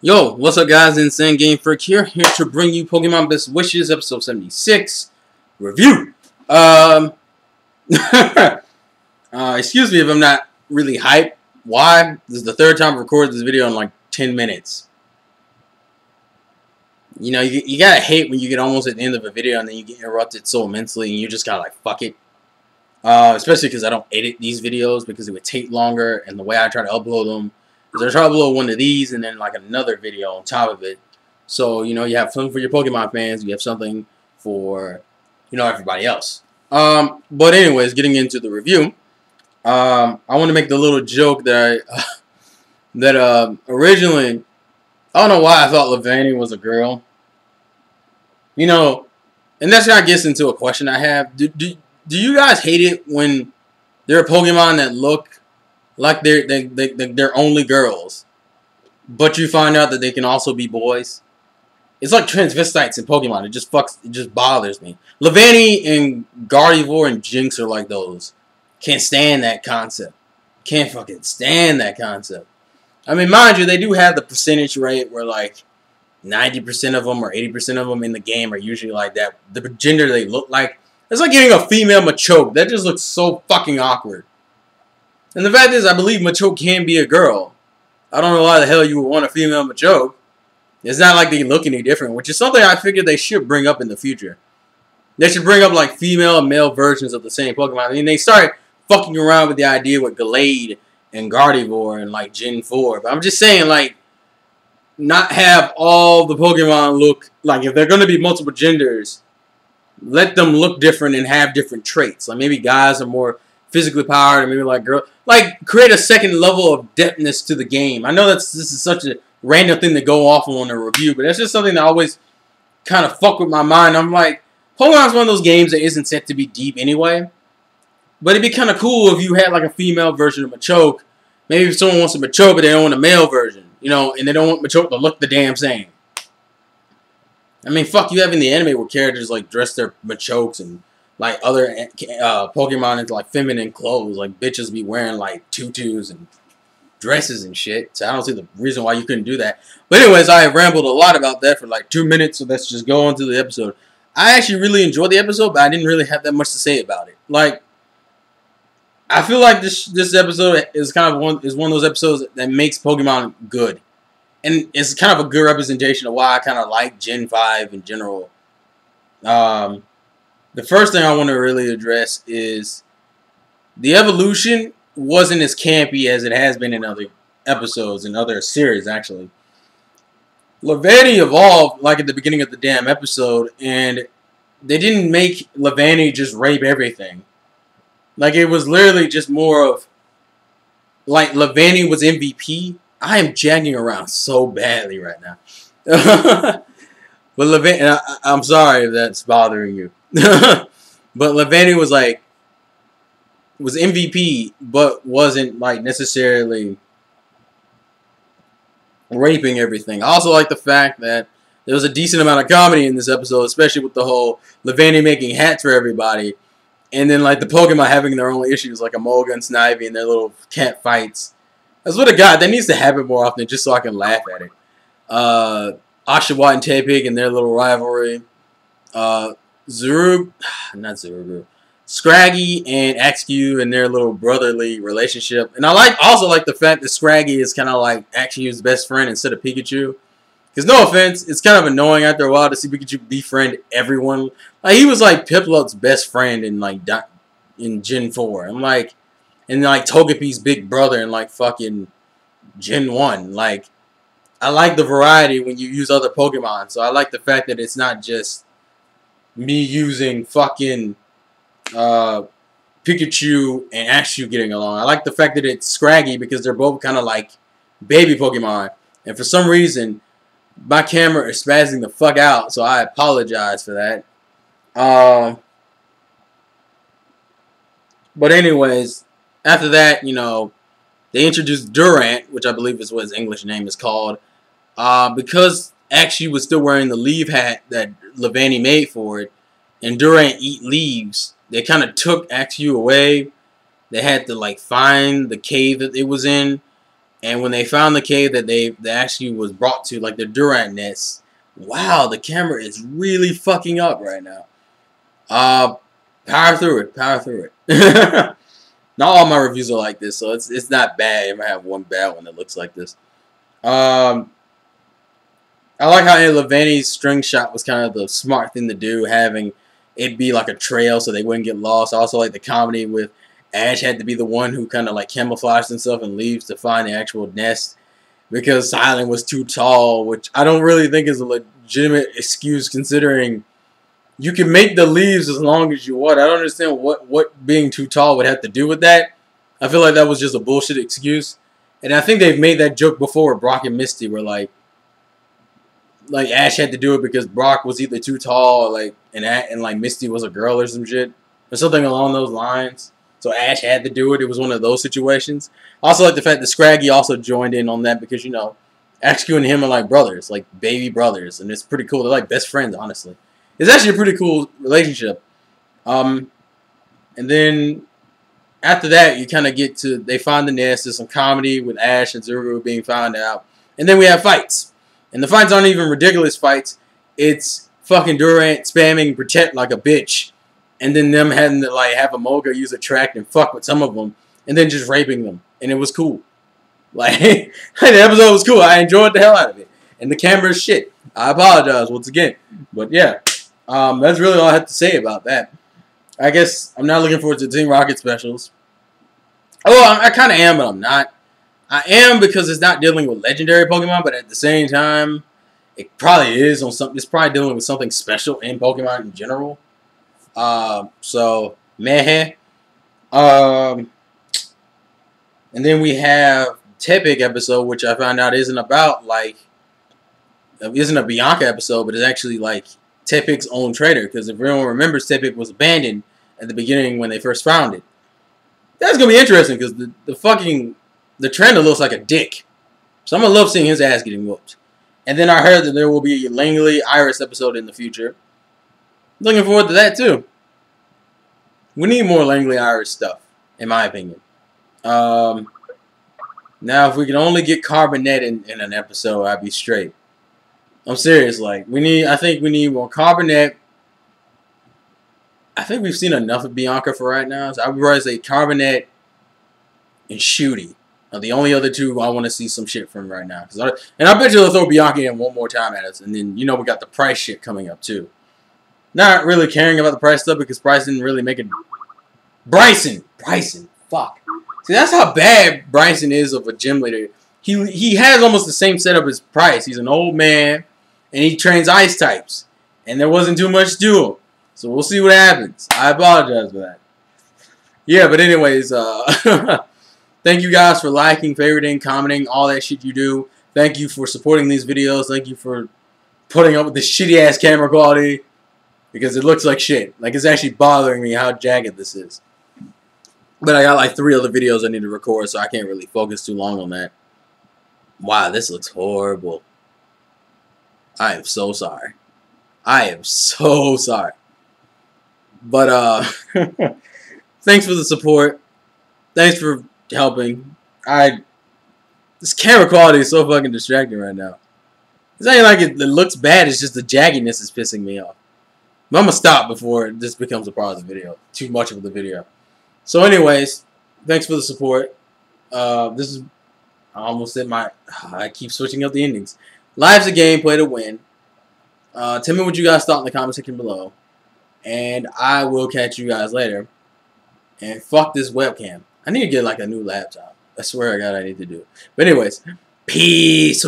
Yo, what's up guys, TheInsaneGamefreak here to bring you Pokemon Best Wishes, episode 76, review. Excuse me if I'm not really hyped. Why? This is the third time I've recorded this video in like 10 minutes. You know, you gotta hate when you get almost at the end of a video and then you get interrupted so immensely and you just gotta like, fuck it. Especially because I don't edit these videos because it would take longer, and the way I try to upload them, I try to upload one of these and then like another video on top of it. So, you know, you have something for your Pokemon fans, you have something for, you know, everybody else. But anyways, getting into the review, I want to make the little joke that originally, I don't know why I thought Levani was a girl. You know, and that's kind of gets into a question I have. Do you guys hate it when there are Pokemon that look like they're only girls, but you find out that they can also be boys? It's like transvestites in Pokemon. It just bothers me. Levani and Gardevoir and Jinx are like those. Can't stand that concept. Can't fucking stand that concept. I mean, mind you, they do have the percentage rate where like 90% of them or 80% of them in the game are usually like that. The gender they look like. It's like getting a female Machoke. That just looks so fucking awkward. And the fact is, I believe Machoke can be a girl. I don't know why the hell you would want a female Machoke. It's not like they look any different, which is something I figured they should bring up in the future. They should bring up like female and male versions of the same Pokemon. I mean, they started fucking around with the idea with Gallade and Gardevoir and like Gen 4. But I'm just saying, like, not have all the Pokemon look like, if they're going to be multiple genders, let them look different and have different traits. Like maybe guys are more physically powered, and maybe like girl, like create a second level of depthness to the game. I know this is such a random thing to go off on a review, but that's just something that always kind of fuck with my mind. I'm like, Pokemon's one of those games that isn't set to be deep anyway, but it'd be kind of cool if you had like a female version of Machoke. Maybe if someone wants a Machoke, but they don't want a male version, you know, and they don't want Machoke to look the damn same. I mean, fuck, you have in the anime where characters like dress their Machokes and like other Pokemon into like feminine clothes. Like bitches be wearing like tutus and dresses and shit. So I don't see the reason why you couldn't do that. But anyways, I have rambled a lot about that for like 2 minutes. So let's just go on to the episode. I actually really enjoyed the episode, but I didn't really have that much to say about it. Like, I feel like this episode is kind of one of those episodes that makes Pokemon good. And it's kind of a good representation of why I kind of like Gen 5 in general. The first thing I want to really address is the evolution wasn't as campy as it has been in other episodes, in other series, actually. Levani evolved, like at the beginning of the damn episode, and they didn't make Levani just rape everything. Like, it was literally just more of, like, Levani was MVP. I am jagging around so badly right now. But Levani, I'm sorry if that's bothering you. But Levani was like, was MVP, but wasn't like necessarily raping everything. I also like the fact that there was a decent amount of comedy in this episode, especially with the whole Levani making hats for everybody, and then like the Pokemon having their own issues, like Emolga and Snivy and their little cat fights. That's what a god that needs to happen more often, just so I can laugh at it. Oshawott and Tepig and their little rivalry. Scraggy and Axew and their little brotherly relationship. And I also like the fact that Scraggy is kind of like Axew's best friend instead of Pikachu. Because no offense, it's kind of annoying after a while to see Pikachu befriend everyone. Like, he was like Piplup's best friend in like in Gen 4. I'm like, and like Togepi's big brother in like fucking Gen 1. Like, I like the variety when you use other Pokemon. So I like the fact that it's not just me using fucking Pikachu and Axew getting along. I like the fact that it's Scraggy because they're both kind of like baby Pokemon. And for some reason, my camera is spazzing the fuck out, so I apologize for that. But anyways, after that, you know, they introduced Durant, which I believe is what his English name is called. Because Axew was still wearing the leaf hat that Levani made for it, and Durant eat leaves, they kind of took Axew away. They had to like find the cave that it was in, And when they found the cave that they actually was brought to, like the Durant nest, wow, the camera is really fucking up right now. Power through it. Power through it. Not all my reviews are like this, so it's not bad. I might have one bad one that looks like this. I like how Levante's string shot was kind of the smart thing to do, having it be like a trail so they wouldn't get lost. I also like the comedy with Ash had to be the one who kind of like camouflaged himself and leaves to find the actual nest because Silent was too tall, which I don't really think is a legitimate excuse considering you can make the leaves as long as you want. I don't understand what being too tall would have to do with that. I feel like that was just a bullshit excuse. And I think they've made that joke before with Brock and Misty where like Ash had to do it because Brock was either too tall or and like Misty was a girl or some shit. Or something along those lines. So Ash had to do it. It was one of those situations. I also like the fact that Scraggy also joined in on that because, you know, XQ and him are like brothers, like baby brothers. And it's pretty cool. They're like best friends, honestly. It's actually a pretty cool relationship. And then after that, you kind of get to, they find the nest. There's some comedy with Ash and Zuru being found out. And then we have fights. And the fights aren't even ridiculous fights. It's fucking Durant spamming protect like a bitch. And then them having to like have a Moga use a track and fuck with some of them. And then just raping them. And it was cool. Like, the episode was cool. I enjoyed the hell out of it. And the camera's shit. I apologize once again. But yeah. That's really all I have to say about that. I guess I'm not looking forward to Team Rocket specials. Oh, I kind of am, but I'm not. I am because it's not dealing with legendary Pokemon, but at the same time, it probably is on something. It's probably dealing with something special in Pokemon in general. So meh. And then we have Tepic episode, which I found out isn't about isn't a Bianca episode, but it's actually like Tepic's own trader. Because if everyone remembers, Tepic was abandoned at the beginning when they first found it. That's gonna be interesting because the trainer looks like a dick. So I'm gonna love seeing his ass getting whooped. And then I heard that there will be a Langley Iris episode in the future. Looking forward to that too. We need more Langley Iris stuff, in my opinion. Now, if we can only get Carbonette in an episode, I'd be straight. I'm serious. Like I think we need more Carbonette. I think we've seen enough of Bianca for right now. So I would rather say Carbonette and Shooty are the only other two I want to see some shit from right now. And I bet you they'll throw Bianca in one more time at us. And then, you know, we got the price shit coming up too. Not really caring about the price stuff because Price didn't really make it. Bryson, fuck. See, that's how bad Bryson is of a gym leader. He has almost the same setup as Price. He's an old man, and he trains ice types. And there wasn't too much to him. So we'll see what happens. I apologize for that. Yeah, but anyways, thank you guys for liking, favoriting, commenting, all that shit you do. Thank you for supporting these videos. Thank you for putting up with this shitty-ass camera quality. Because it looks like shit. Like, it's actually bothering me how jagged this is. But I got like 3 other videos I need to record, so I can't really focus too long on that. Wow, this looks horrible. I am so sorry. I am so sorry. But, thanks for the support. Thanks for helping. This camera quality is so fucking distracting right now. It's not even like it looks bad, it's just the jagginess is pissing me off. But I'm going to stop before this becomes a part of the video. Too much of the video. So anyways, thanks for the support. This is, I almost said I keep switching up the endings. Life's a game, play to win. Tell me what you guys thought in the comment section below. And I will catch you guys later. And fuck this webcam. I need to get like a new laptop. I swear to God I need to do it. But anyways, peace.